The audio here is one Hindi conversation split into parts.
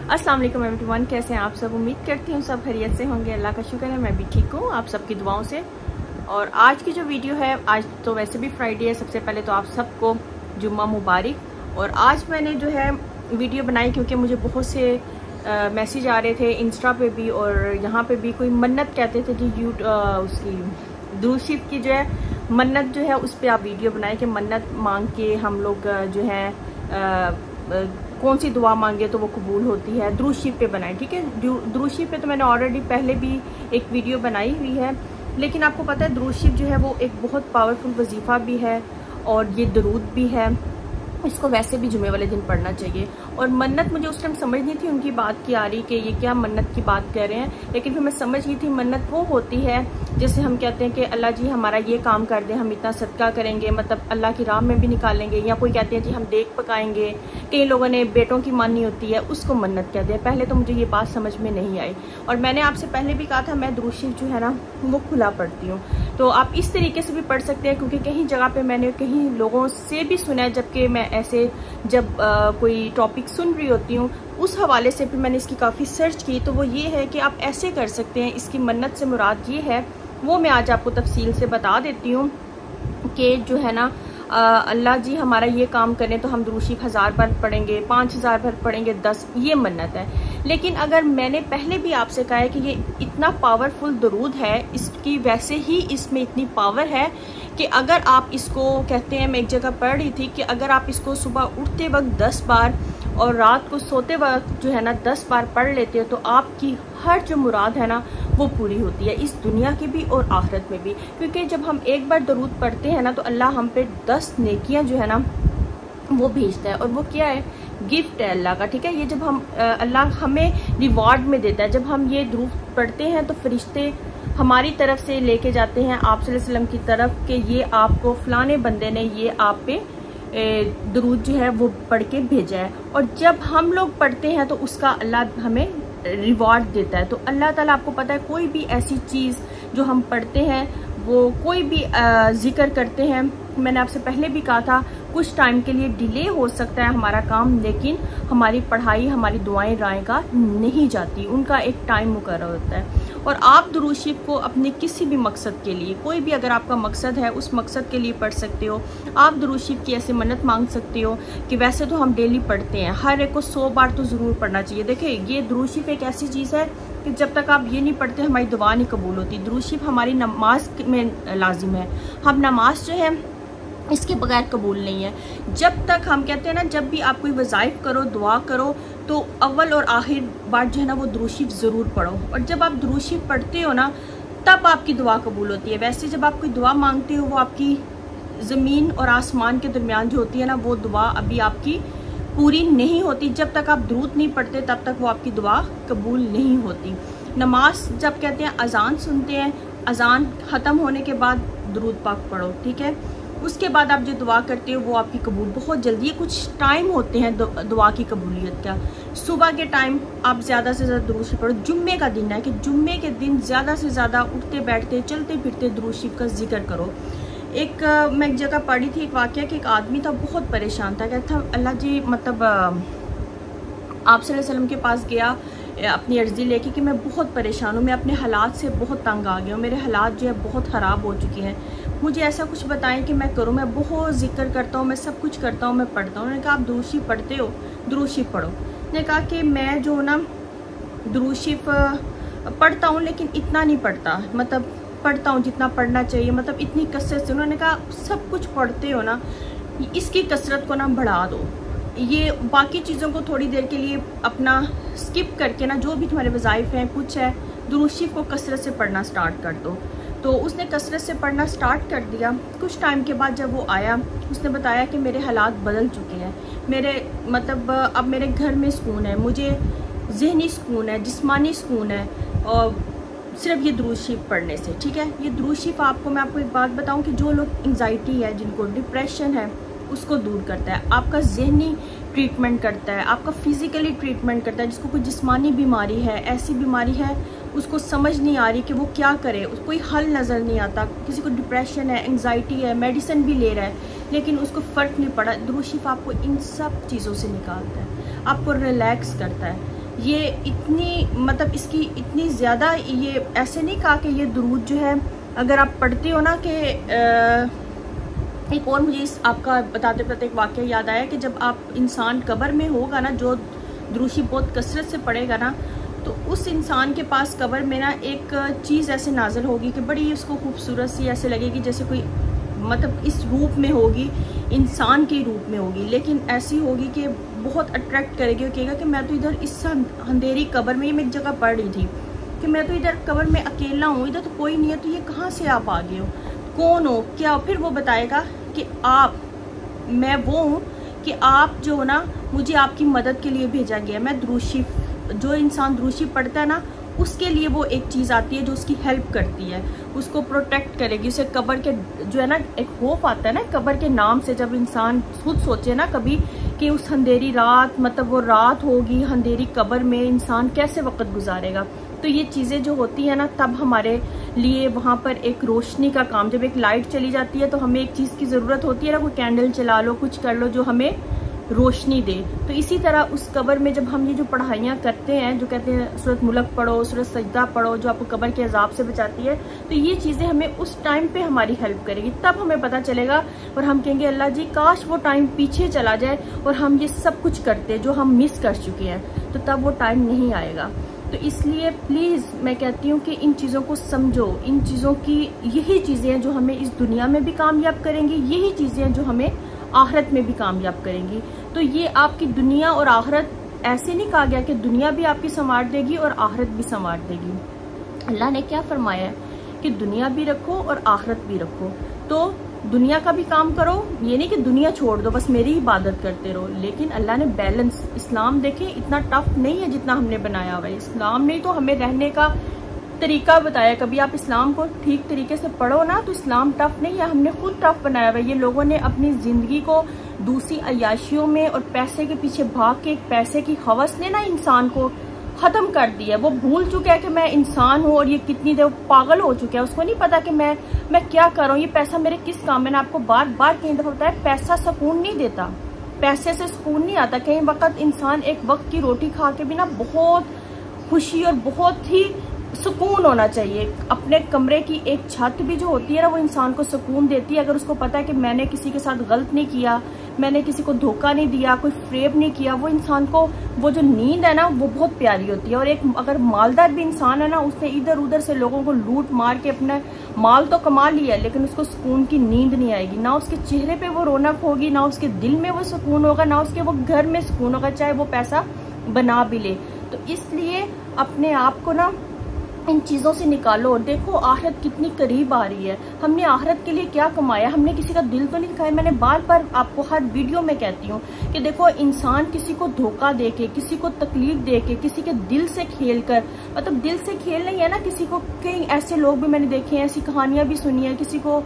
अस्सलाम वालेकुम एवरीवन, कैसे हैं आप सब। उम्मीद करती हूँ सब खैरियत से होंगे। अल्लाह का शुक्र है मैं भी ठीक हूँ आप सबकी दुआओं से। और आज की जो वीडियो है, आज तो वैसे भी फ्राइडे है, सबसे पहले तो आप सबको जुम्मा मुबारक। और आज मैंने जो है वीडियो बनाई क्योंकि मुझे बहुत से मैसेज आ रहे थे इंस्टा पे भी और यहाँ पे भी। कोई मन्नत कहते थे जी, उसकी दुरूद शरीफ की जो है मन्नत जो है उस पर आप वीडियो बनाए कि मन्नत मांग के हम लोग जो है कौन सी दुआ मांगे तो वो कबूल होती है। दुरूद शरीफ पे बनाए, ठीक है। दुरूद शरीफ पे तो मैंने ऑलरेडी पहले भी एक वीडियो बनाई हुई है, लेकिन आपको पता है दुरूद शरीफ जो है वो एक बहुत पावरफुल वजीफ़ा भी है और ये दरूद भी है। इसको वैसे भी जुमे वाले दिन पढ़ना चाहिए। और मन्नत मुझे उस टाइम समझ नहीं थी उनकी बात की आ रही कि ये क्या मन्नत की बात कर रहे हैं, लेकिन फिर मैं समझ गई थी मन्नत वो होती है जैसे हम कहते हैं कि अल्लाह जी हमारा ये काम कर दे, हम इतना सदका करेंगे, मतलब अल्लाह की राह में भी निकालेंगे। या कोई कहते हैं जी हम देख पकाएंगे, कई लोगों ने बेटों की माननी होती है, उसको मन्नत कहते हैं। पहले तो मुझे ये बात समझ में नहीं आई और मैंने आपसे पहले भी कहा था मैं दुरूद शरीफ जो है ना वो खुला पढ़ती हूँ, तो आप इस तरीके से भी पढ़ सकते हैं। क्योंकि कहीं जगह पे मैंने कहीं लोगों से भी सुना है, जबकि मैं ऐसे जब कोई टॉपिक सुन रही होती हूँ उस हवाले से फिर मैंने इसकी काफ़ी सर्च की, तो वो ये है कि आप ऐसे कर सकते हैं। इसकी मन्नत से मुराद ये है, वो मैं आज आपको तफसील से बता देती हूँ कि जो है ना अल्लाह जी हमारा ये काम करें तो हम दुरूद शरीफ 1000 बार पढ़ेंगे, 5000 बार पढ़ेंगे, 10, ये मन्नत है। लेकिन अगर मैंने पहले भी आपसे कहा है कि ये इतना पावरफुल दरूद है, इसकी वैसे ही इसमें इतनी पावर है कि अगर आप इसको कहते हैं, मैं एक जगह पढ़ रही थी कि अगर आप इसको सुबह उठते वक्त 10 बार और रात को सोते वक्त जो है ना 10 बार पढ़ लेते हो तो आपकी हर जो मुराद है ना वो पूरी होती है, इस दुनिया की भी और आखिरत में भी। क्योंकि जब हम एक बार दरूद पढ़ते हैं ना तो अल्लाह हम पे 10 नेकियां जो है ना वो भेजता है। और वो क्या है, गिफ्ट है अल्लाह का, ठीक है। ये जब हम अल्लाह हमें रिवॉर्ड में देता है। जब हम ये दरूद पढ़ते हैं तो फरिश्ते हमारी तरफ से लेके जाते हैं आप सल्लल्लाहु अलैहि वसल्लम की तरफ कि ये आपको फलाने बंदे ने ये आप पे दरूद जो है वो पढ़ के भेजा है। और जब हम लोग पढ़ते हैं तो उसका अल्लाह हमें रिवॉर्ड देता है। तो अल्लाह ताला, आपको पता है कोई भी ऐसी चीज़ जो हम पढ़ते हैं, वो कोई भी जिक्र करते हैं, मैंने आपसे पहले भी कहा था कुछ टाइम के लिए डिले हो सकता है हमारा काम, लेकिन हमारी पढ़ाई, हमारी दुआएं रायगा नहीं जाती, उनका एक टाइम मुकर्रर होता है। और आप दुरूद शरीफ को अपने किसी भी मकसद के लिए, कोई भी अगर आपका मकसद है उस मकसद के लिए पढ़ सकते हो। आप दुरूद शरीफ की ऐसे मन्नत मांग सकते हो कि वैसे तो हम डेली पढ़ते हैं, हर एक को 100 बार तो ज़रूर पढ़ना चाहिए। देखिए ये दुरूद शरीफ एक ऐसी चीज़ है कि जब तक आप ये नहीं पढ़ते हमारी दुआ नहीं कबूल होती। दुरूद शरीफ हमारी नमाज में लाजिम है, हम नमाज जो है इसके बगैर कबूल नहीं है। जब तक हम कहते हैं ना, जब भी आप कोई वज़ाइफ करो, दुआ करो, तो अव्वल और आखिर बार जो है ना वो दुरूद शरीफ ज़रूर पढ़ो। और जब आप दुरूद शरीफ पढ़ते हो ना तब आपकी दुआ कबूल होती है। वैसे जब आप कोई दुआ मांगते हो वो आपकी ज़मीन और आसमान के दरमियान जो होती है ना वो दुआ अभी आपकी पूरी नहीं होती। जब तक आप दुरूद नहीं पढ़ते तब तक वो आपकी दुआ कबूल नहीं होती। नमाज जब कहते हैं अजान सुनते हैं, अजान ख़त्म होने के बाद दुरूद पाक पढ़ो, ठीक है। उसके बाद आप जो दुआ करते हो वो आपकी कबूल बहुत जल्दी है। कुछ टाइम होते हैं दुआ की कबूलियत का। सुबह के टाइम आप ज़्यादा से ज़्यादा दुरूद शरीफ पढ़ो। जुम्मे का दिन है कि जुम्मे के दिन ज़्यादा से ज़्यादा उठते बैठते चलते फिरते दुरूद शरीफ का जिक्र करो। मैं एक जगह पढ़ी थी एक वाक़या कि एक आदमी था, बहुत परेशान था, कहता था अल्लाह जी, मतलब आप सल्लल्लाहु अलैहि वसल्लम के पास गया अपनी अर्ज़ी लेके कि मैं बहुत परेशान हूँ, मैं अपने हालात से बहुत तंग आ गया हूँ, मेरे हालात जो है बहुत ख़राब हो चुके हैं, मुझे ऐसा कुछ बताएं कि मैं करूँ। मैं बहुत जिक्र करता हूँ, मैं सब कुछ करता हूँ, मैं पढ़ता हूँ। उन्होंने कहा आप दुरूद शरीफ पढ़ते हो, दुरूद शरीफ पढ़ो। उन्होंने कहा कि मैं जो ना दुरूद शरीफ पढ़ता हूँ लेकिन इतना नहीं पढ़ता, मतलब पढ़ता हूँ जितना पढ़ना चाहिए, मतलब इतनी कसरत से। उन्होंने कहा सब कुछ पढ़ते हो ना, इसकी कसरत को ना बढ़ा दो, ये बाकी चीज़ों को थोड़ी देर के लिए अपना स्किप करके ना, जो भी तुम्हारे वज़ाइफ हैं कुछ है, दुरूद शरीफ को कसरत से पढ़ना स्टार्ट कर दो। तो उसने कसरत से पढ़ना स्टार्ट कर दिया। कुछ टाइम के बाद जब वो आया उसने बताया कि मेरे हालात बदल चुके हैं, मेरे मतलब अब मेरे घर में सुकून है, मुझे ज़हनी सुकून है, जिस्मानी सुकून है, और सिर्फ ये दुरूद शरीफ पढ़ने से, ठीक है। ये दुरूद शरीफ मैं आपको एक बात बताऊं कि जो लोग एंग्जाइटी है, जिनको डिप्रेशन है, उसको दूर करता है, आपका ज़हनी ट्रीटमेंट करता है, आपका फिज़िकली ट्रीटमेंट करता है। जिसको कोई जिस्मानी बीमारी है, ऐसी बीमारी है उसको समझ नहीं आ रही कि वो क्या करे, उसको कोई हल नज़र नहीं आता, किसी को डिप्रेशन है, एंग्जाइटी है, मेडिसिन भी ले रहा है लेकिन उसको फ़र्क नहीं पड़ा, दुरूद शरीफ आपको इन सब चीज़ों से निकालता है, आपको रिलैक्स करता है। ये इतनी मतलब इसकी इतनी ज़्यादा, ये ऐसे नहीं कहा कि ये दुरूद जो है अगर आप पढ़ते हो ना कि एक और मुझे इस आपका बताते बताते एक वाक़या याद आया कि जब आप इंसान कब्र में होगा ना, जो दुरूशी बहुत कसरत से पढ़ेगा ना, तो उस इंसान के पास कब्र में ना एक चीज़ ऐसे नाजिल होगी कि बड़ी उसको खूबसूरत सी ऐसे लगेगी जैसे कोई मतलब इस रूप में होगी, इंसान के रूप में होगी, लेकिन ऐसी होगी कि बहुत अट्रैक्ट करेगी और कहेगा कि मैं तो इधर इस अंधेरी कब्र में, ये मैं एक जगह पढ़ रही थी कि मैं तो इधर कब्र में अकेला हूँ, इधर तो कोई नहीं है, तो ये कहाँ से आप आ गए हो, कौन हो, क्या? फिर वो बताएगा कि मैं वो हूँ कि आप जो हो ना, मुझे आपकी मदद के लिए भेजा गया। मैं दुरूशी, जो इंसान दुरूशी पढ़ता है ना, उसके लिए वो एक चीज़ आती है जो उसकी हेल्प करती है, उसको प्रोटेक्ट करेगी, उसे कब्र के जो है ना एक खौफ आता है ना कब्र के नाम से। जब इंसान खुद सोचे ना कभी कि उस अंधेरी रात, मतलब वो रात होगी अंधेरी कब्र में, इंसान कैसे वक्त गुजारेगा, तो ये चीज़ें जो होती है ना, तब हमारे लिए वहाँ पर एक रोशनी का काम, जब एक लाइट चली जाती है तो हमें एक चीज़ की ज़रूरत होती है ना, कोई कैंडल चला लो, कुछ कर लो जो हमें रोशनी दे। तो इसी तरह उस कब्र में जब हम ये जो पढ़ाइयाँ करते हैं, जो कहते हैं सूरत मुल्क पढ़ो, सूरत सजदा पढ़ो, जो आपको कब्र के अजाब से बचाती है, तो ये चीज़ें हमें उस टाइम पे हमारी हेल्प करेगी। तब हमें पता चलेगा और हम कहेंगे अल्लाह जी काश वो टाइम पीछे चला जाए और हम ये सब कुछ करते जो हम मिस कर चुके हैं, तो तब वो टाइम नहीं आएगा। तो इसलिए प्लीज़ मैं कहती हूँ कि इन चीज़ों को समझो, इन चीज़ों की यही चीज़ें हैं जो हमें इस दुनिया में भी कामयाब करेंगी, यही चीज़ें हैं जो हमें आखिरत में भी कामयाब करेंगी। तो ये आपकी दुनिया और आखिरत, ऐसे नहीं कहा गया कि दुनिया भी आपकी संवार देगी और आखिरत भी संवार देगी। अल्लाह ने क्या फरमाया है कि दुनिया भी रखो और आखिरत भी रखो। तो दुनिया का भी काम करो, ये नहीं कि दुनिया छोड़ दो बस मेरी इबादत करते रहो, लेकिन अल्लाह ने बैलेंस, इस्लाम देखें इतना टफ नहीं है जितना हमने बनाया हुआ है। इस्लाम ने तो हमें रहने का तरीका बताया, कभी आप इस्लाम को ठीक तरीके से पढ़ो ना तो इस्लाम टफ नहीं है, हमने खुद टफ बनाया हुआ है। ये लोगों ने अपनी ज़िंदगी को दूसरी अय्याशियों में और पैसे के पीछे भाग के, एक पैसे की हवस ने ना इंसान को ख़त्म कर दिया। वो भूल चुका है कि मैं इंसान हूँ और ये कितनी देर पागल हो चुका है, उसको नहीं पता कि मैं क्या कर रहा हूँ, ये पैसा मेरे किस काम। मैंने आपको बार बार कई दफ़ा बताया, पैसा सुकून नहीं देता, पैसे से सुकून नहीं आता। कई वक्त इंसान एक वक्त की रोटी खा के भी ना बहुत खुशी और बहुत ही सुकून होना चाहिए। अपने कमरे की एक छत भी जो होती है ना, वो इंसान को सुकून देती है। अगर उसको पता है कि मैंने किसी के साथ गलत नहीं किया, मैंने किसी को धोखा नहीं दिया, कोई फ्रेब नहीं किया, वो इंसान को वो जो नींद है ना वो बहुत प्यारी होती है। और एक अगर मालदार भी इंसान है ना, उसने इधर उधर से लोगों को लूट मार के अपना माल तो कमा लिया, लेकिन उसको सुकून की नींद नहीं आएगी, ना उसके चेहरे पे वो रौनक होगी, ना उसके दिल में वो सुकून होगा, ना उसके वो घर में सुकून होगा, चाहे वो पैसा बना भी ले। तो इसलिए अपने आप को ना इन चीज़ों से निकालो और देखो आखिरत कितनी करीब आ रही है। हमने आखिरत के लिए क्या कमाया, हमने किसी का दिल तो नहीं दिखाया। मैंने बार बार आपको हर वीडियो में कहती हूँ कि देखो इंसान किसी को धोखा दे के, किसी को तकलीफ दे के, किसी के दिल से खेल कर, मतलब दिल से खेल नहीं है ना किसी को। कई ऐसे लोग भी मैंने देखे हैं, ऐसी कहानियाँ भी सुनी है, किसी को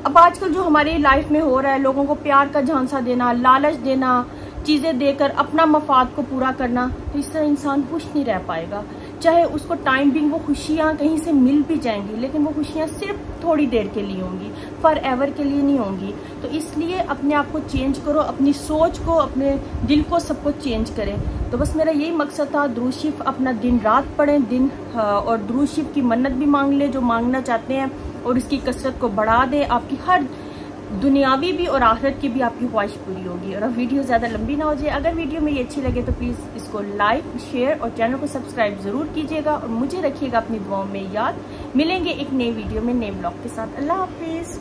अब आजकल जो हमारी लाइफ में हो रहा है, लोगों को प्यार का झांसा देना, लालच देना, चीज़ें देकर अपना मफाद को पूरा करना, तो इस तरह इंसान खुश नहीं रह पाएगा। चाहे उसको टाइम बिंग वो खुशियाँ कहीं से मिल भी जाएंगी, लेकिन वो खुशियाँ सिर्फ थोड़ी देर के लिए होंगी, फॉर एवर के लिए नहीं होंगी। तो इसलिए अपने आप को चेंज करो, अपनी सोच को, अपने दिल को, सबको चेंज करें। तो बस मेरा यही मकसद था। दुरूद शरीफ अपना दिन रात पढ़ें, और दुरूद शरीफ की मन्नत भी मांग ले जो मांगना चाहते हैं, और इसकी कसरत को बढ़ा दें। आपकी हर दुनियावी भी और आखिरत की भी आपकी ख्वाहिश पूरी होगी। और अब वीडियो ज़्यादा लंबी ना हो जाए, अगर वीडियो में ये अच्छी लगे तो प्लीज़ इसको लाइक, शेयर और चैनल को सब्सक्राइब ज़रूर कीजिएगा, और मुझे रखिएगा अपनी दुआओं में याद। मिलेंगे एक नई वीडियो में नए ब्लॉग के साथ। अल्लाह हाफिज़।